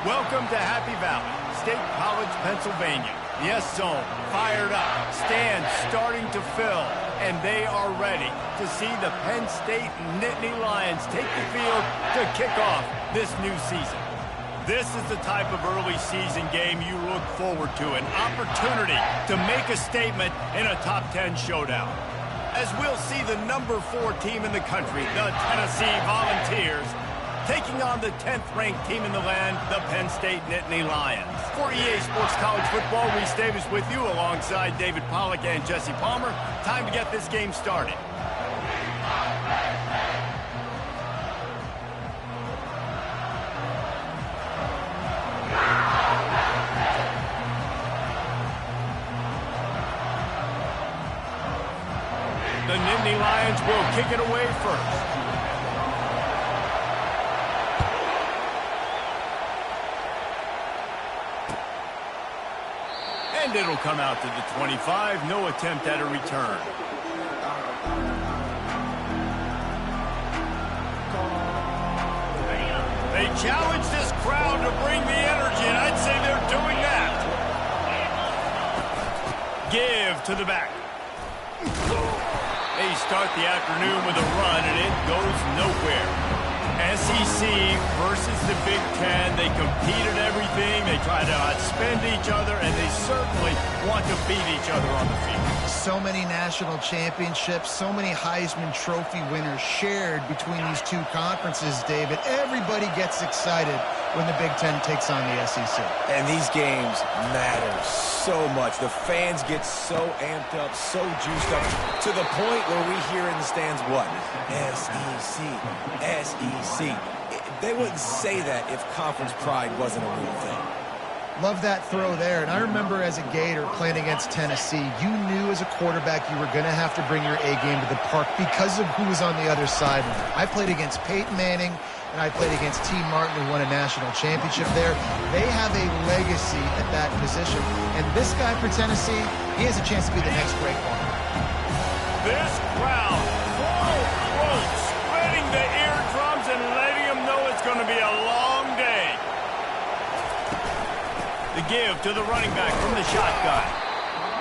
Welcome to Happy Valley, State College, Pennsylvania. The S-Zone fired up, stands starting to fill, and they are ready to see the Penn State Nittany Lions take the field to kick off this new season. This is the type of early season game you look forward to, an opportunity to make a statement in a top 10 showdown. As we'll see the number 4 team in the country, the Tennessee Volunteers, taking on the 10th-ranked team in the land, the Penn State Nittany Lions. For EA Sports College Football, Reese Davis with you alongside David Pollack and Jesse Palmer. Time to get this game started. The Nittany Lions will kick it away first. And it'll come out to the 25. No attempt at a return. They challenge this crowd to bring the energy, and I'd say they're doing that. Give to the back. They start the afternoon with a run, and it goes nowhere. SEC versus the Big Ten. They compete at everything. They try to outspend each other, and they certainly want to beat each other on the field. So many national championships, so many Heisman Trophy winners shared between these two conferences, David. Everybody gets excited when the Big Ten takes on the SEC. And these games matter so much. The fans get so amped up, so juiced up, to the point where we hear in the stands what? SEC, SEC. They wouldn't say that if conference pride wasn't a real thing. Love that throw there. And I remember as a Gator playing against Tennessee, you knew as a quarterback you were going to have to bring your A game to the park because of who was on the other sideline. I played against Peyton Manning, and I played against T. Martin, who won a national championship there. They have a legacy at that position. And this guy for Tennessee, he has a chance to be the next great one. This crowd, full throat, spreading the eardrums and letting them know it's going to be a long day. The give to the running back from the shotgun.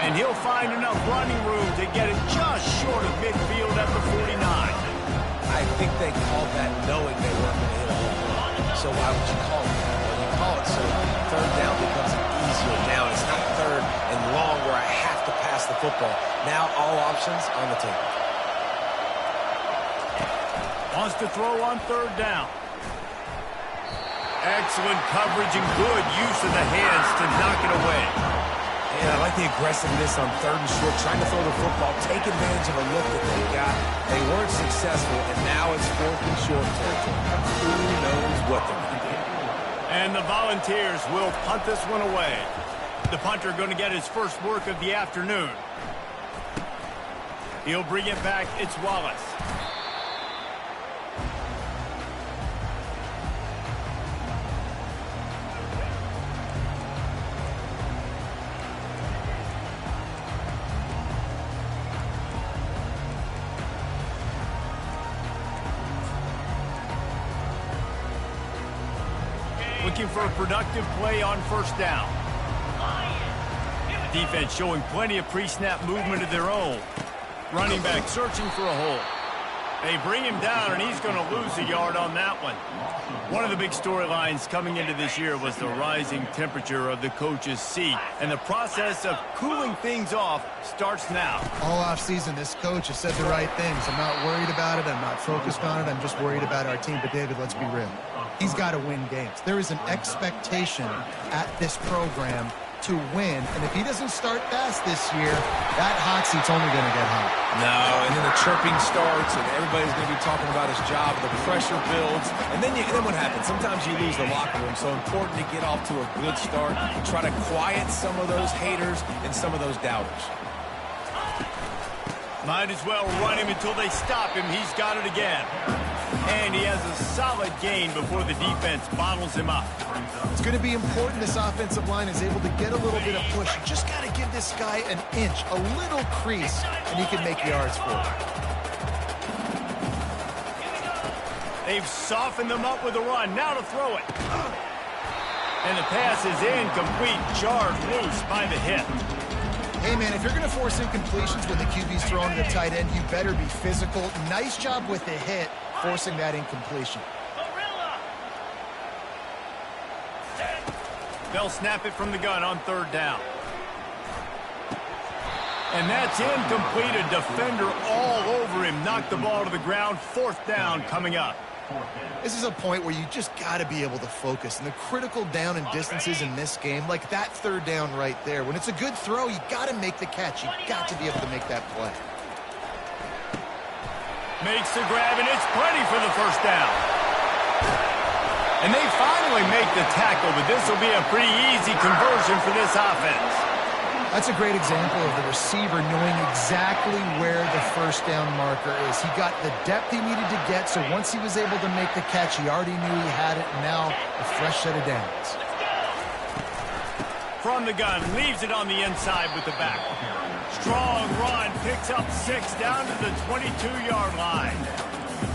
And he'll find enough running room to get it just short of midfield at the 49. I think they called that knowing they weren't going to hit a home run. So why would you call it that? Well, you call it so third down becomes an easier down. It's not third and long where I have to pass the football. Now all options on the table. Wants to throw on third down. Excellent coverage and good use of the hands to knock it away. Yeah, I like the aggressiveness on third and short, trying to throw the football, take advantage of a look that they got. They weren't successful, and now it's fourth and short territory. Who knows what they're going to do? And the Volunteers will punt this one away. The punter going to get his first work of the afternoon. He'll bring it back. It's Wallace. Looking for a productive play on first down. Defense showing plenty of pre-snap movement of their own. Running back searching for a hole. They bring him down, and he's going to lose a yard on that one. One of the big storylines coming into this year was the rising temperature of the coach's seat, and the process of cooling things off starts now. All offseason, this coach has said the right things. I'm not worried about it. I'm not focused on it. I'm just worried about our team. But, David, let's be real. He's got to win games. There is an expectation at this program to win, and if he doesn't start fast this year, that hot seat's only going to get hot. No, and then the chirping starts, and everybody's going to be talking about his job. The pressure builds, and then what happens? Sometimes you lose the locker room, so important to get off to a good start, try to quiet some of those haters and some of those doubters. Might as well run him until they stop him. He's got it again. And he has a solid gain before the defense bottles him up. It's going to be important this offensive line is able to get a little bit of push. You just got to give this guy an inch, a little crease, and he can make yards for it. They've softened them up with a run. Now to throw it. And the pass is incomplete, jarred loose by the hip. Hey, man, if you're going to force incompletions when the QB's throwing to the tight end, you better be physical. Nice job with the hit, forcing that incompletion. They'll snap it from the gun on 3rd down. And that's incomplete. A defender all over him. Knocked the ball to the ground. 4th down coming up. This is a point where you just got to be able to focus. And the critical down and distances in this game, like that 3rd down right there, when it's a good throw, you got to make the catch. You got to be able to make that play. Makes the grab, and it's plenty for the 1st down. And they finally make the tackle, but this will be a pretty easy conversion for this offense. That's a great example of the receiver knowing exactly where the 1st down marker is. He got the depth he needed to get, so once he was able to make the catch, he already knew he had it, and now a fresh set of downs. From the gun, leaves it on the inside with the back. Strong run, picks up 6 down to the 22-yard line.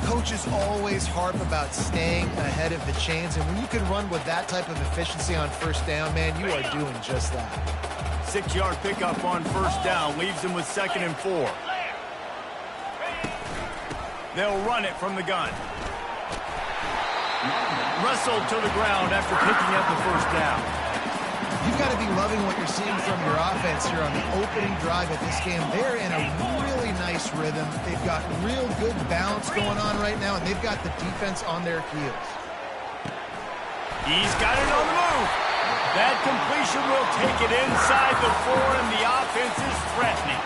Coaches always harp about staying ahead of the chains, and when you can run with that type of efficiency on 1st down, man, you are doing just that. 6-yard pickup on 1st down, leaves them with 2nd and 4. They'll run it from the gun. Wrestled to the ground after picking up the 1st down. You've got to be loving what you're seeing from your offense here on the opening drive of this game. They're in a really nice rhythm. They've got real good balance going on right now, and they've got the defense on their heels. He's got it on the move. That completion will take it inside the 4, and the offense is threatening.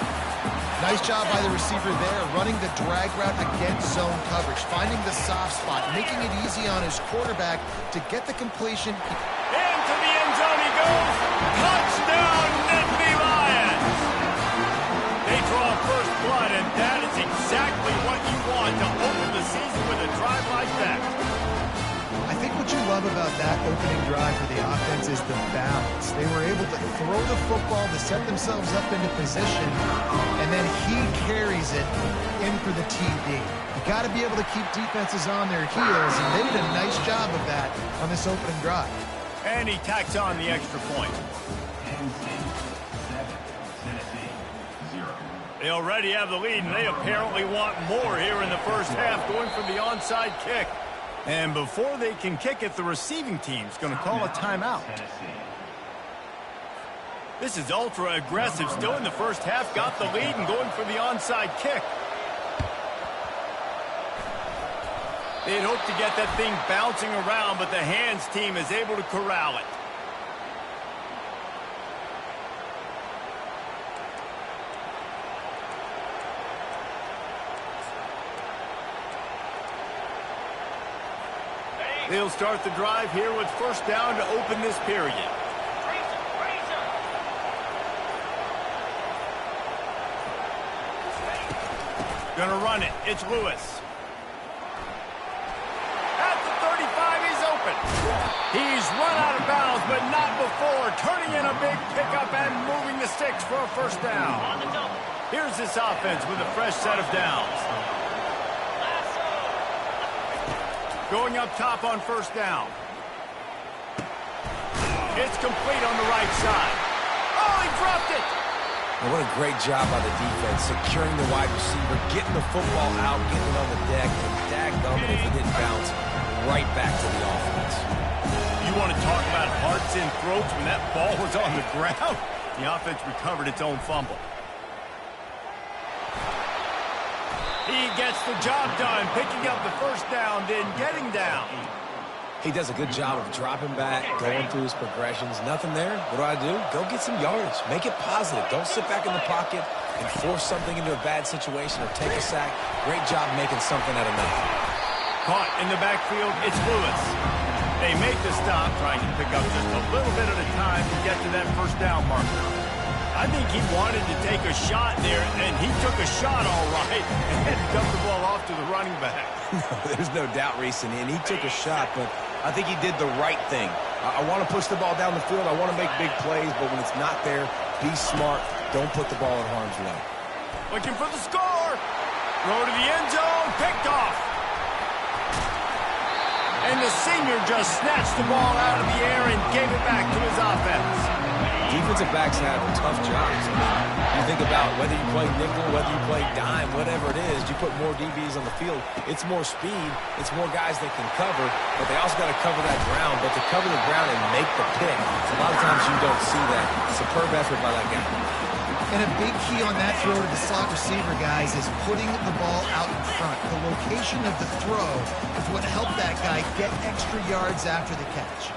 Nice job by the receiver there, running the drag route against zone coverage, finding the soft spot, making it easy on his quarterback to get the completion. Into the end zone he goes. Touchdown, Nittany Lions. They draw 1st blood, and that is exactly what you want to open the season with a drive like that. I think what you love about that opening drive for the offense is the balance. They were able to throw the football to set themselves up into position, and then he carries it in for the TD. You got to be able to keep defenses on their heels, and they did a nice job of that on this opening drive. And he tacks on the extra point. They already have the lead, and they apparently want more here in the 1st half, going for the onside kick. And before they can kick it, the receiving team's going to call a timeout. This is ultra aggressive. Still in the 1st half, got the lead and going for the onside kick. They'd hoped to get that thing bouncing around, but the hands team is able to corral it. They'll start the drive here with 1st down to open this period. Gonna run it. It's Lewis. At the 35, he's open. He's run out of bounds, but not before. Turning in a big pickup and moving the sticks for a 1st down. Here's this offense with a fresh set of downs. Going up top on 1st down. It's complete on the right side. Oh, he dropped it! And what a great job by the defense, securing the wide receiver, getting the football out, getting it on the deck, and dadgummit if it didn't bounce, right back to the offense. You want to talk about hearts and throats when that ball was on the ground? The offense recovered its own fumble. He gets the job done, picking up the 1st down, then getting down. He does a good job of dropping back, going through his progressions. Nothing there. What do? Go get some yardage. Make it positive. Don't sit back in the pocket and force something into a bad situation or take a sack. Great job making something out of nothing. Caught in the backfield, it's Lewis. They make the stop, trying to pick up just a little bit at a time to get to that 1st down marker. I think he wanted to take a shot there, and he took a shot all right and dumped the ball off to the running back. There's no doubt, Reese, and he took a shot, but I think he did the right thing. I want to push the ball down the field. I want to make big plays, but when it's not there, be smart. Don't put the ball in harm's way. Looking for the score. Throw to the end zone. Picked off. And the senior just snatched the ball out of the air and gave it back to his offense. Defensive backs have tough jobs. I mean, you think about whether you play nickel, whether you play dime, whatever it is, you put more DBs on the field. It's more speed. It's more guys that can cover, but they also got to cover that ground. But to cover the ground and make the pick, a lot of times you don't see that. Superb effort by that guy. And a big key on that throw to the slot receiver, guys, is putting the ball out in front. The location of the throw is what helped that guy get extra yards after the catch.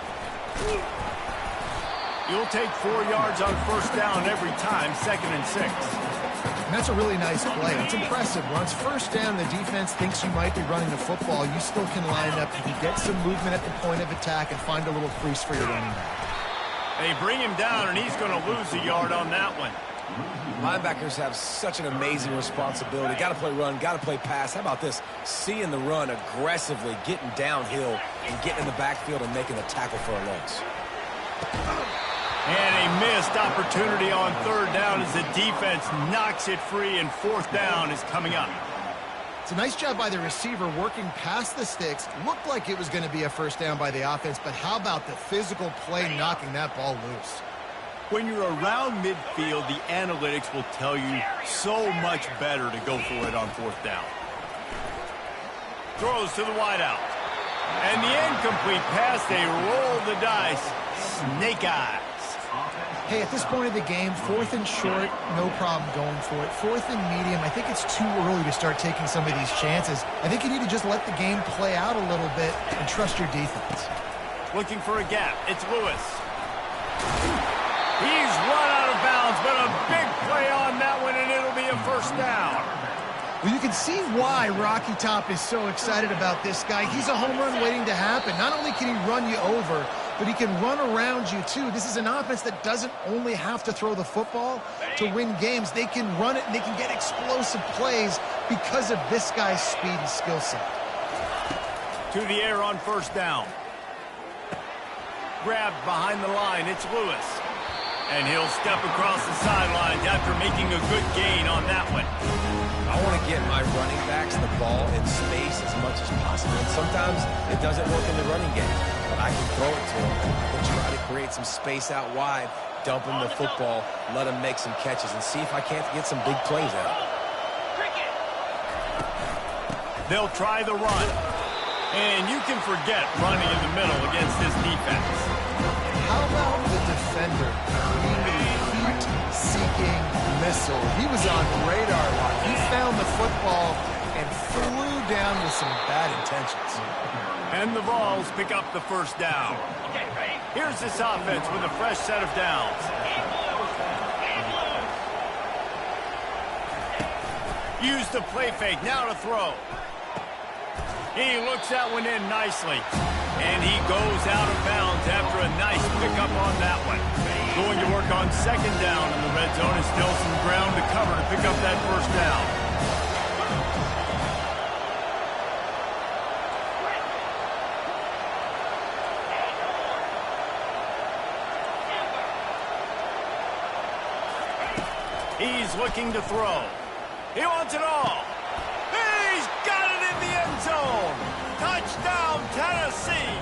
You'll take 4 yards on first down every time, 2nd and 6. And that's a really nice play. It's impressive. Once first down, the defense thinks you might be running the football. You still can line up. You can get some movement at the point of attack and find a little crease for your running back. They bring him down, and he's going to lose a yard on that one. Linebackers have such an amazing responsibility. Got to play run, got to play pass. How about this? Seeing the run aggressively, getting downhill, and getting in the backfield and making a tackle for a loss. And a missed opportunity on third down as the defense knocks it free, and fourth down is coming up. It's a nice job by the receiver working past the sticks. Looked like it was going to be a first down by the offense, but how about the physical play knocking that ball loose? When you're around midfield, the analytics will tell you so much better to go for it on fourth down. Throws to the wideout. And the incomplete pass, they roll the dice. Snake eyes. Hey, at this point of the game, 4th and short, no problem going for it. 4th and medium, I think it's too early to start taking some of these chances. I think you need to just let the game play out a little bit and trust your defense. Looking for a gap. It's Lewis. He's run out of bounds, but a big play on that one, and it'll be a first down. Well, you can see why Rocky Top is so excited about this guy. He's a home run waiting to happen. Not only can he run you over, but he can run around you, too. This is an offense that doesn't only have to throw the football to win games. They can run it, and they can get explosive plays because of this guy's speed and skill set. To the air on first down. Grabbed behind the line. It's Lewis. And he'll step across the sidelines after making a good gain on that one. I want to get my running backs the ball in space as much as possible. And sometimes it doesn't work in the running game, but I can throw it to them and try to create some space out wide, dump them the football, let them make some catches, and see if I can't get some big plays out of it. They'll try the run. And you can forget running in the middle against this defense. How about the defender being a heat-seeking missile? He was on radar lock. He found the football and flew down with some bad intentions. And the Vols pick up the first down. Here's this offense with a fresh set of downs. Use the play fake, now to throw. He looks that one in nicely. And he goes out of bounds after a nice pickup on that one. Going to work on second down in the red zone, and still some ground to cover to pick up that first down. He's looking to throw. He wants it all. He's got it in the end zone. Touchdown, Tennessee.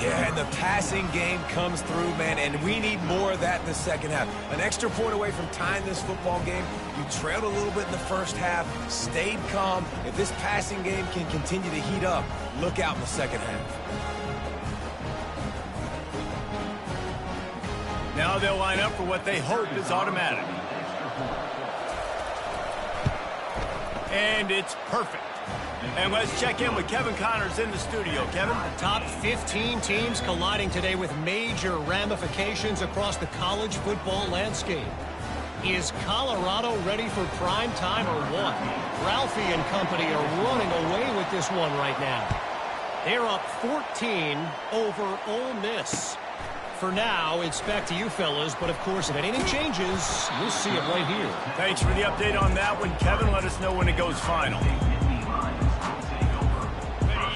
Yeah, and the passing game comes through, man, and we need more of that in the second half. An extra point away from tying this football game. You trailed a little bit in the first half, stayed calm. If this passing game can continue to heat up, look out in the second half. Now they'll line up for what they hope is automatic. And it's perfect. And let's check in with Kevin Connors in the studio. Kevin? Top 15 teams colliding today with major ramifications across the college football landscape. Is Colorado ready for prime time or what? Ralphie and company are running away with this one right now. They're up 14 over Ole Miss. For now, it's back to you fellas, but of course, if anything changes, you'll see it right here. Thanks for the update on that one, Kevin. Let us know when it goes final.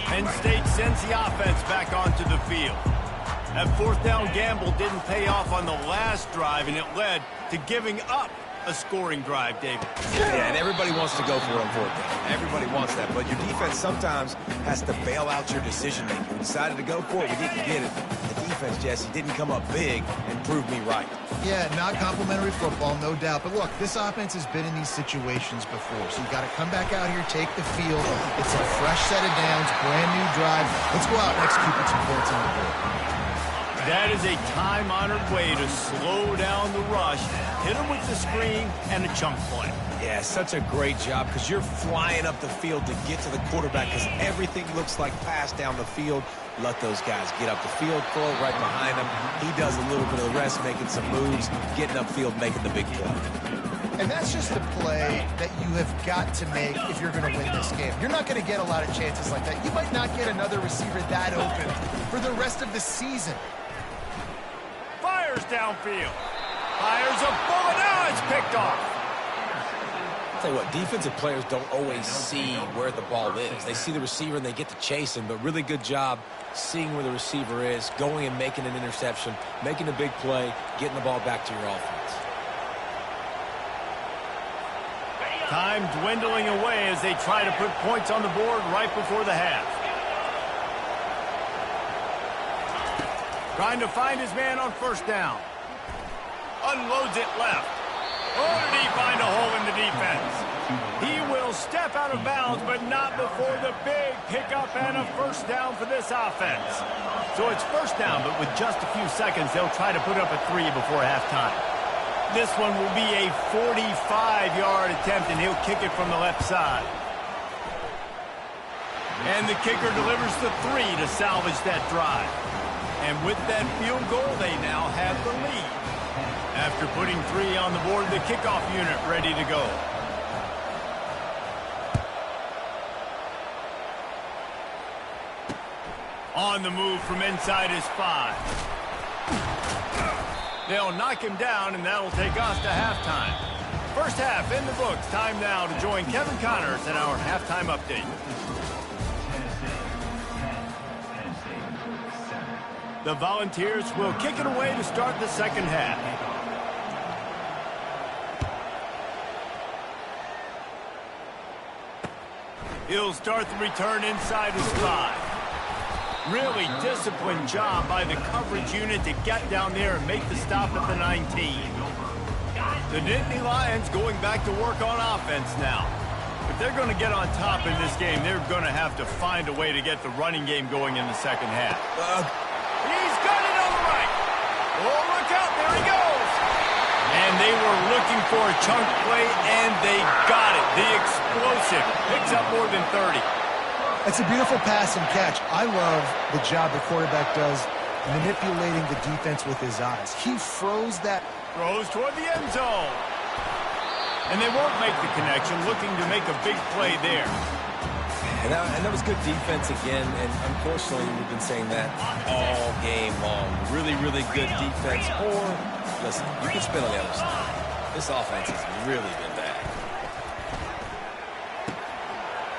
Penn State sends the offense back onto the field. That fourth down gamble didn't pay off on the last drive, and it led to giving up a scoring drive, David. Yeah, and everybody wants to go for it on fourth down. Everybody wants that, but your defense sometimes has to bail out your decision-making. We decided to go for it. We didn't get it. The defense, Jesse, didn't come up big and prove me right. Yeah, not complimentary football, no doubt. But look, this offense has been in these situations before, so you got to come back out here, take the field. It's a fresh set of downs, brand new drive. Let's go out and execute with some points on the board. That is a time-honored way to slow down the rush, hit them with the screen, and a chunk play. Yeah, such a great job because you're flying up the field to get to the quarterback because everything looks like pass down the field. Let those guys get up the field, throw it right behind him. He does a little bit of the rest, making some moves, getting upfield, making the big play. And that's just the play that you have got to make if you're going to win this game. You're not going to get a lot of chances like that. You might not get another receiver that open for the rest of the season. Fires downfield. Fires a bullet. Now it's picked off. I'll tell you what, defensive players don't always see where the ball is. They see the receiver and they get to chase him, but really good job seeing where the receiver is, going and making an interception, making a big play, getting the ball back to your offense. Time dwindling away as they try to put points on the board right before the half. Trying to find his man on first down. Unloads it left. Oh, did he find a hole in the defense? He will step out of bounds, but not before the big pickup and a first down for this offense. So it's first down, but with just a few seconds, they'll try to put up a 3 before halftime. This one will be a 45-yard attempt, and he'll kick it from the left side. And the kicker delivers the 3 to salvage that drive. And with that field goal, they now have the lead. After putting 3 on the board, the kickoff unit ready to go. On the move from inside his 5. They'll knock him down, and that'll take us to halftime. First half in the books. Time now to join Kevin Connors in our halftime update. The Volunteers will kick it away to start the second half. He'll start the return inside his 5. Really disciplined job by the coverage unit to get down there and make the stop at the 19. The Nittany Lions going back to work on offense now. If they're going to get on top in this game, they're going to have to find a way to get the running game going in the second half. He's got it on the right. Oh, look out. There he goes. And they were looking for a chunk play, and they got it. The explosive picks up more than 30. It's a beautiful pass and catch. I love the job the quarterback does manipulating the defense with his eyes. He froze that. Throws toward the end zone. And they won't make the connection, looking to make a big play there. And that was good defense again, and unfortunately, we've been saying that all game long. Really, really good defense. Or, listen, you can spin on the other side. This offense has really been bad.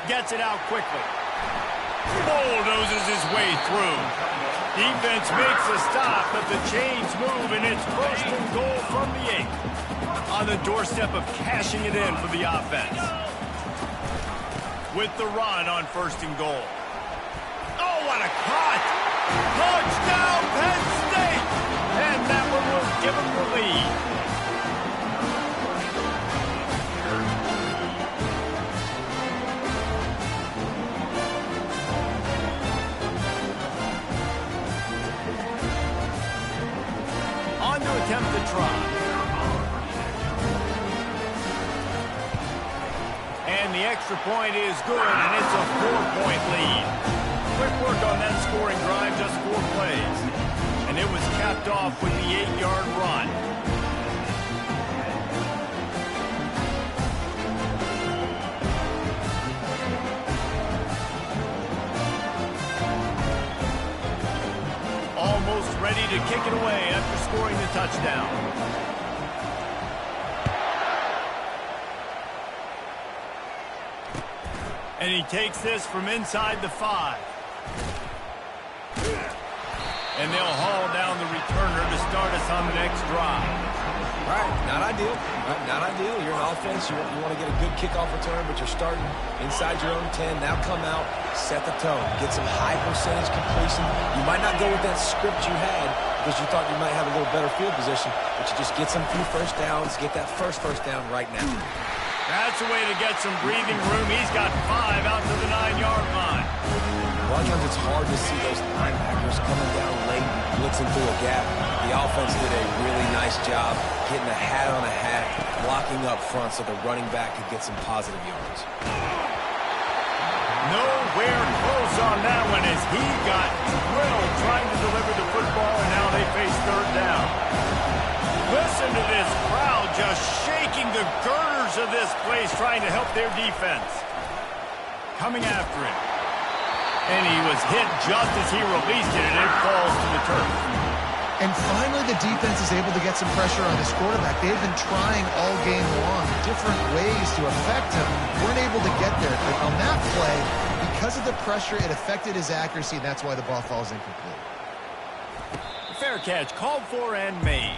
Gets it out quickly. Bulldozes his way through. Defense makes a stop, but the chains move, and it's first and goal from the 8. On the doorstep of cashing it in for the offense. With the run on first and goal. Oh, what a cut! Touchdown, Penn State! And that one will give them the lead. On to attempt the try. And the extra point is good, and it's a 4-point lead. Quick work on that scoring drive, just 4 plays. And it was capped off with the 8-yard run. Almost ready to kick it away after scoring the touchdown. And he takes this from inside the 5. And they'll haul down the returner to start us on the next drive. Right, not ideal. Not ideal. You're an offense. You want to get a good kickoff return, but you're starting inside your own 10. Now come out, set the tone, get some high percentage completion. You might not go with that script you had because you thought you might have a little better field position, but you just get some few first downs, get that first down right now. That's a way to get some breathing room. He's got 5 out to the 9-yard line. A lot of times it's hard to see those linebackers coming down late, blitzing through a gap. The offense did a really nice job getting a hat on a hat, blocking up front so the running back could get some positive yards. Nowhere close on that one as he got drilled trying to deliver the football, and now they face 3rd down. Listen to this crowd just shaking the girders of this place trying to help their defense. Coming after it. And he was hit just as he released it, and it falls to the turf. And finally, the defense is able to get some pressure on this quarterback. They've been trying all game long different ways to affect him. Weren't able to get there. But on that play, because of the pressure, it affected his accuracy, and that's why the ball falls incomplete. Fair catch, called for and made.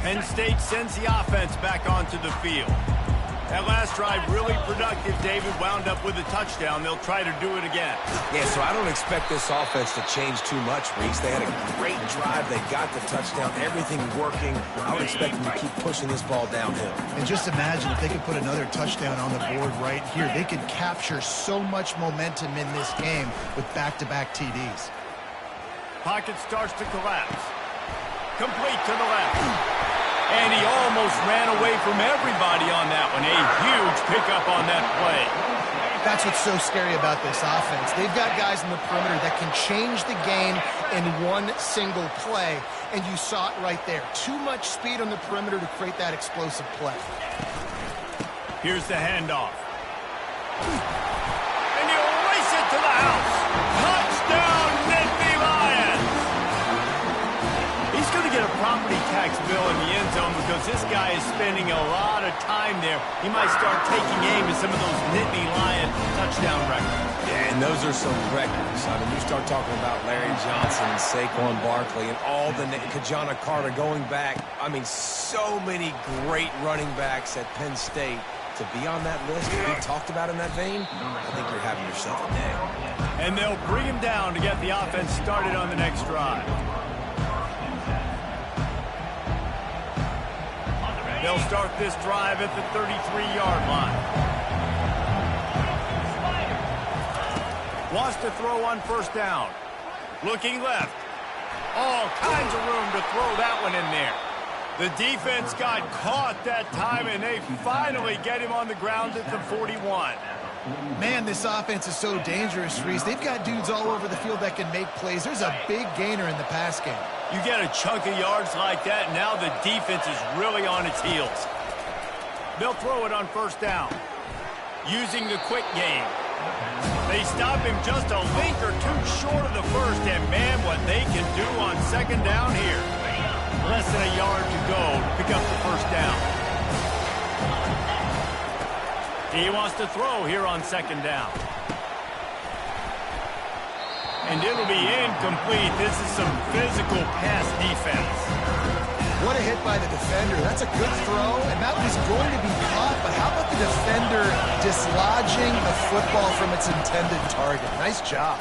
Penn State sends the offense back onto the field. That last drive really productive. David wound up with a touchdown. They'll try to do it again. Yeah, so I don't expect this offense to change too much, Reese. They had a great drive. They got the touchdown. Everything working. I would expect them to keep pushing this ball downhill. And just imagine if they could put another touchdown on the board right here. They could capture so much momentum in this game with back-to-back TDs. Pocket starts to collapse. Complete to the left. And he almost ran away from everybody on that one. A huge pickup on that play. That's what's so scary about this offense. They've got guys in the perimeter that can change the game in one single play. And you saw it right there. Too much speed on the perimeter to create that explosive play. Here's the handoff. And you race it to the house. Touchdown, Nittany Lions! He's going to get a property tax bill in the end zone because this guy is spending a lot of time there. He might start taking aim at some of those Nittany Lion touchdown records. Yeah, and those are some records. I mean, you start talking about Larry Johnson, Saquon Barkley, and all the Kajana Carter going back. I mean, so many great running backs at Penn State. To be on that list, to be talked about in that vein, I think you're having yourself a day. And they'll bring him down to get the offense started on the next drive. They'll start this drive at the 33-yard line. Wants to throw on 1st down. Looking left. All kinds of room to throw that one in there. The defense got caught that time, and they finally get him on the ground at the 41. Man, this offense is so dangerous, Reese. They've got dudes all over the field that can make plays. There's a big gainer in the pass game. You get a chunk of yards like that, now the defense is really on its heels. They'll throw it on 1st down. Using the quick game. They stop him just a link or two short of the first, and man, what they can do on 2nd down here. Less than a yard to go to pick up the 1st down. He wants to throw here on 2nd down. And it'll be incomplete. This is some physical pass defense. What a hit by the defender. That's a good throw, and that was going to be caught, but how about the defender dislodging the football from its intended target? Nice job.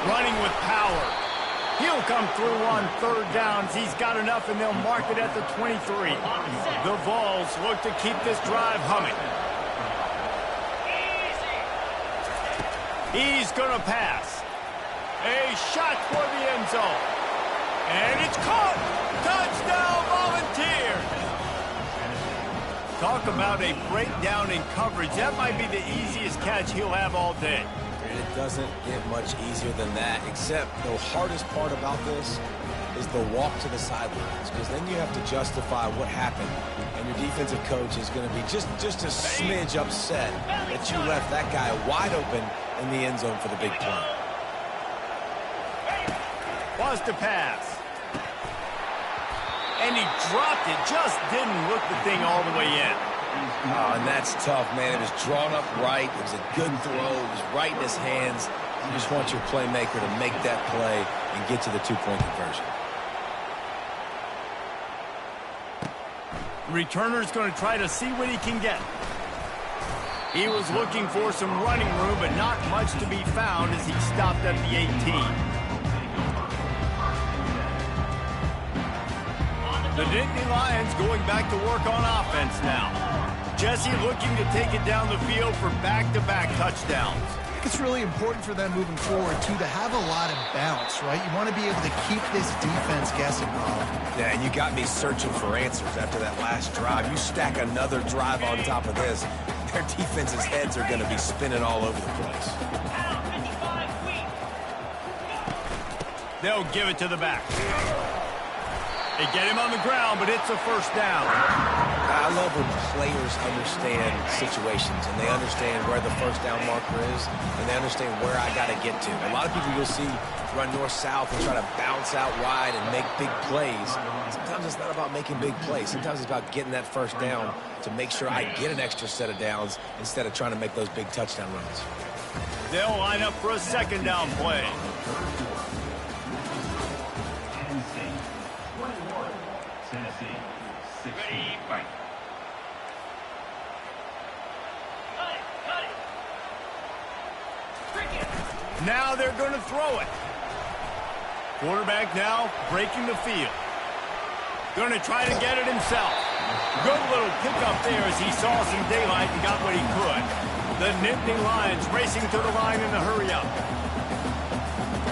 Running with power. He'll come through on 3rd downs. He's got enough, and they'll mark it at the 23. The Vols look to keep this drive humming. He's going to pass. A shot for the end zone. And it's caught. Touchdown, Volunteers. Talk about a breakdown in coverage. That might be the easiest catch he'll have all day. It doesn't get much easier than that, except the hardest part about this is the walk to the sidelines, because then you have to justify what happened, and your defensive coach is going to be just a smidge upset that you left that guy wide open in the end zone for the big play. Was to pass. and he dropped it. Just didn't look the thing all the way in. Oh, and that's tough, man. It was drawn up right. It was a good throw. It was right in his hands. You just want your playmaker to make that play and get to the two-point conversion. Returner's going to try to see what he can get. He was looking for some running room, but not much to be found as he stopped at the 18. The Nittany Lions going back to work on offense now. Jesse looking to take it down the field for back-to-back touchdowns. I think it's really important for them moving forward, too, to have a lot of bounce, right? You want to be able to keep this defense guessing, Rob. Yeah, and you got me searching for answers after that last drive. You stack another drive on top of this, their defense's heads are going to be spinning all over the place. They'll give it to the back. They get him on the ground, but it's a first down. I love when players understand situations and they understand where the first down marker is and they understand where I got to get to. A lot of people you'll see run north-south and try to bounce out wide and make big plays. Sometimes it's not about making big plays. Sometimes it's about getting that first down to make sure I get an extra set of downs instead of trying to make those big touchdown runs. They'll line up for a second down play. Now they're going to throw it. Quarterback now breaking the field. Going to try to get it himself. Good little pickup there as he saw some daylight and got what he could. The Nittany Lions racing to the line in the hurry up.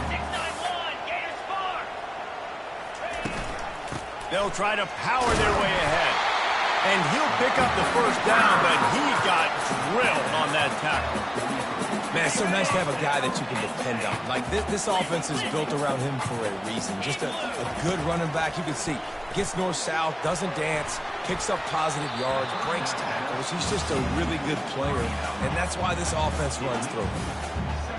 691, Gators far. They'll try to power their way ahead. And he'll pick up the first down, but he got drilled on that tackle. Man, it's so nice to have a guy that you can depend on. Like, this offense is built around him for a reason. Just a good running back. You can see, gets north-south, doesn't dance, picks up positive yards, breaks tackles. He's just a really good player, and that's why this offense runs through him.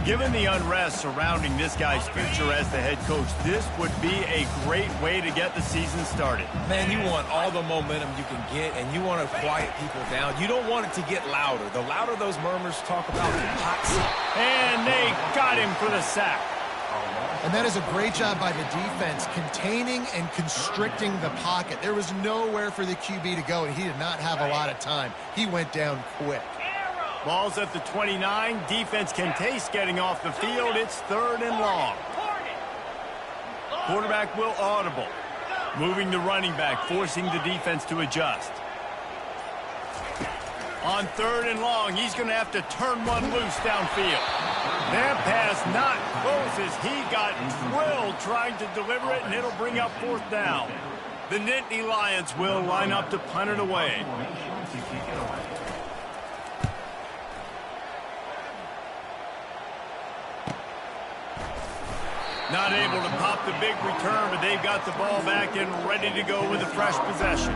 Given the unrest surrounding this guy's future as the head coach, this would be a great way to get the season started. Man, you want all the momentum you can get, and you want to quiet people down. You don't want it to get louder. The louder those murmurs talk about hot seat. And they got him for the sack. And that is a great job by the defense, containing and constricting the pocket. There was nowhere for the QB to go, and he did not have a lot of time. He went down quick. Ball's at the 29. Defense can taste getting off the field. It's 3rd and long. Quarterback will audible. Moving the running back, forcing the defense to adjust. On 3rd and long, he's going to have to turn one loose downfield. That pass not close as he got drilled trying to deliver it, and it'll bring up 4th down. The Nittany Lions will line up to punt it away. Not able to pop the big return, but they've got the ball back and ready to go with a fresh possession.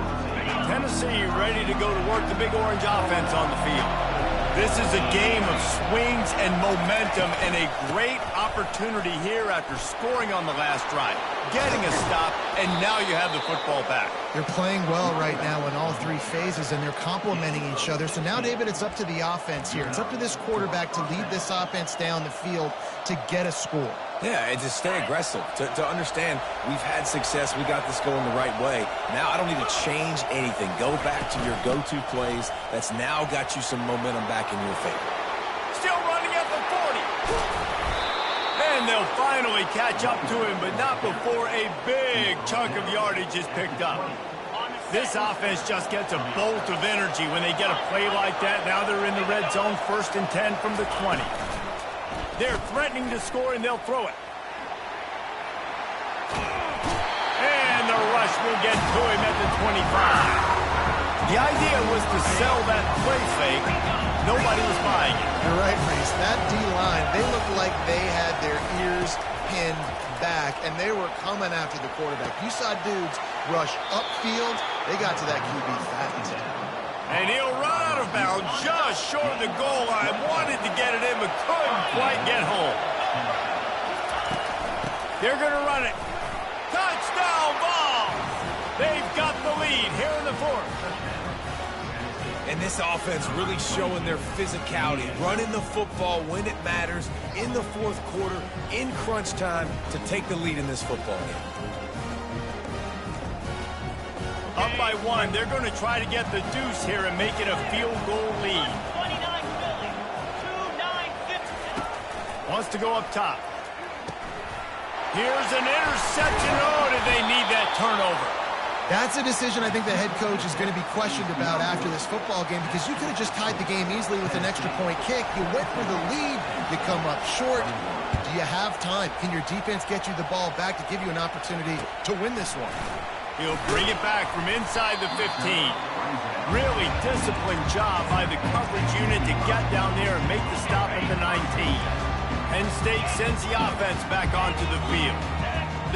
Tennessee ready to go to work the Big Orange offense on the field. This is a game of swings and momentum and a great opportunity here after scoring on the last drive, getting a stop, and now you have the football back. They're playing well right now in all 3 phases, and they're complementing each other. So now, David, it's up to the offense here. It's up to this quarterback to lead this offense down the field to get a score. Yeah, and to stay aggressive, to understand we've had success, we got this going the right way. Now I don't need to change anything. Go back to your go-to plays. That's now got you some momentum back in your favor. Still running at the 40. And they'll finally catch up to him, but not before a big chunk of yardage is picked up. This offense just gets a bolt of energy when they get a play like that. Now they're in the red zone, 1st and 10 from the 20. They're threatening to score, and they'll throw it. And the rush will get to him at the 25. The idea was to sell that play fake. Nobody was buying it. You're right, Reese. That D-line, they looked like they had their ears pinned back, and they were coming after the quarterback. You saw dudes rush upfield. They got to that QB fast. And he'll run out of bounds just short of the goal line. Wanted to get it in, but couldn't quite get home. They're going to run it. Touchdown ball. They've And this offense really showing their physicality, running the football when it matters, in the fourth quarter, in crunch time, to take the lead in this football game. Up by 1, they're going to try to get the deuce here and make it a field goal lead. Wants to go up top. Here's an interception. Oh, did they need that turnover? That's a decision I think the head coach is going to be questioned about after this football game, because you could have just tied the game easily with an extra point kick. You went for the lead. You come up short. Do you have time? Can your defense get you the ball back to give you an opportunity to win this one? He'll bring it back from inside the 15. Really disciplined job by the coverage unit to get down there and make the stop at the 19. Penn State sends the offense back onto the field.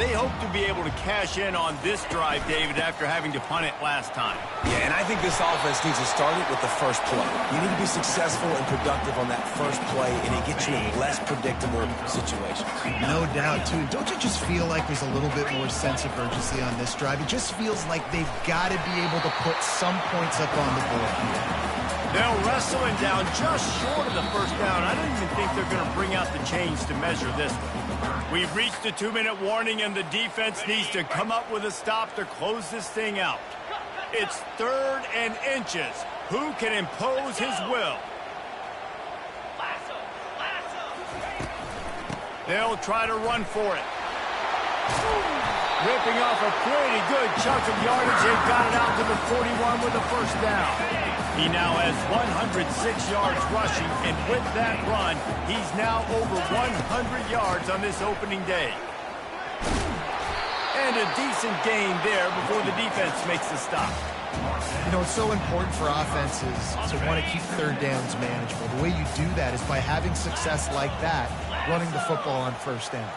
They hope to be able to cash in on this drive, David, after having to punt it last time. Yeah, and I think this offense needs to start it with the first play. You need to be successful and productive on that first play, and it gets you in less predictable situations. No doubt, too. Don't you just feel like there's a little bit more sense of urgency on this drive? It just feels like they've got to be able to put some points up on the board. They'll wrestle him down just short of the first down. I don't even think they're going to bring out the chains to measure this one. We've reached the 2-minute warning, and the defense needs to come up with a stop to close this thing out. It's 3rd and inches. Who can impose his will? They'll try to run for it. Ripping off a pretty good chunk of yardage. They've got it out to the 41 with a first down. He now has 106 yards rushing, and with that run, he's now over 100 yards on this opening day. And a decent gain there before the defense makes the stop. You know, it's so important for offenses to want to keep third downs manageable. The way you do that is by having success like that, running the football on first down.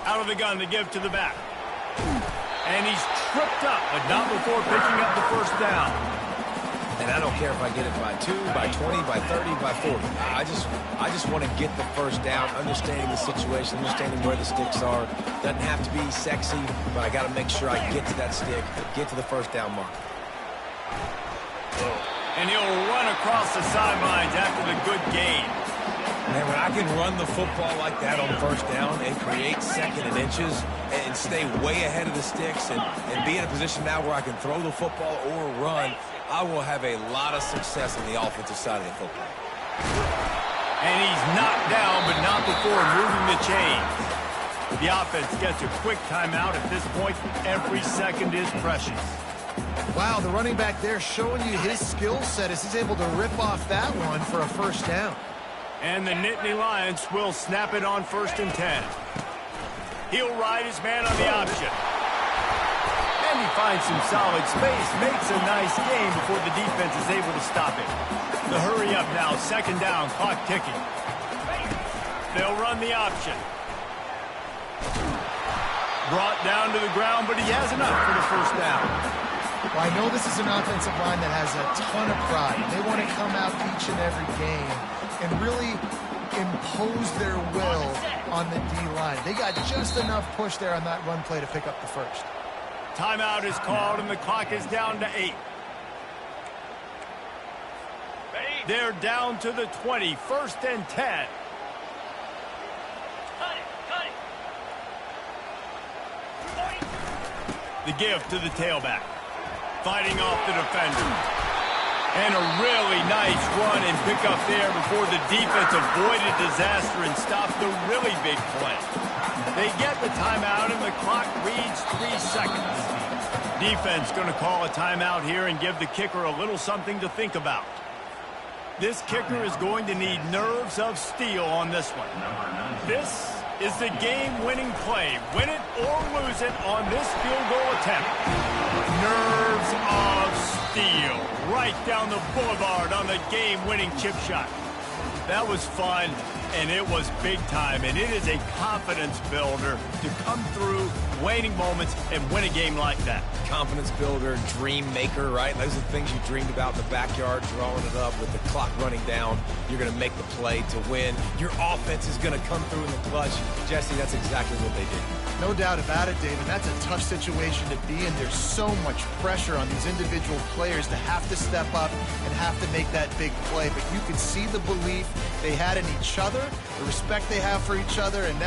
Out of the gun to give to the back. And he's tripped up, but not before picking up the first down. And I don't care if I get it by 2, by 20, by 30, by 40. I just want to get the first down, understanding the situation, understanding where the sticks are. Doesn't have to be sexy, but I got to make sure I get to that stick, get to the first down mark. And he'll run across the sidelines after the good gain. Man, when I can run the football like that on first down and create 2nd and inches and stay way ahead of the sticks and be in a position now where I can throw the football or run, I will have a lot of success on the offensive side of the football. And he's knocked down, but not before moving the chains. The offense gets a quick timeout. At this point, every second is precious. Wow, the running back there showing you his skill set as he's able to rip off that one for a first down. And the Nittany Lions will snap it on 1st and 10. He'll ride his man on the option. And he finds some solid space, makes a nice gain before the defense is able to stop it. The hurry up now, 2nd down, clock ticking. They'll run the option. Brought down to the ground, but he has enough for the first down. Well, I know this is an offensive line that has a ton of pride. They want to come out each and every game and really impose their will on the D-line. They got just enough push there on that run play to pick up the first. Timeout is called, and the clock is down to 8. They're down to the 20, 1st and 10. The give to the tailback. Fighting off the defender. And a really nice run and pickup there before the defense avoided disaster and stopped the really big play. They get the timeout, and the clock reads 3 seconds. Defense going to call a timeout here and give the kicker a little something to think about. This kicker is going to need nerves of steel on this one. This is the game-winning play. Win it or lose it on this field goal attempt. Nerves of steel. Right down the boulevard on the game-winning chip shot. That was fun And it was big time, and it is a confidence builder to come through waning moments and win a game like that. Confidence builder, dream maker, right? Those are the things you dreamed about in the backyard, drawing it up with the clock running down. You're going to make the play to win. Your offense is going to come through in the clutch. Jesse, that's exactly what they did. No doubt about it, David. That's a tough situation to be in. There's so much pressure on these individual players to have to step up and have to make that big play. But you could see the belief they had in each other, the respect they have for each other, and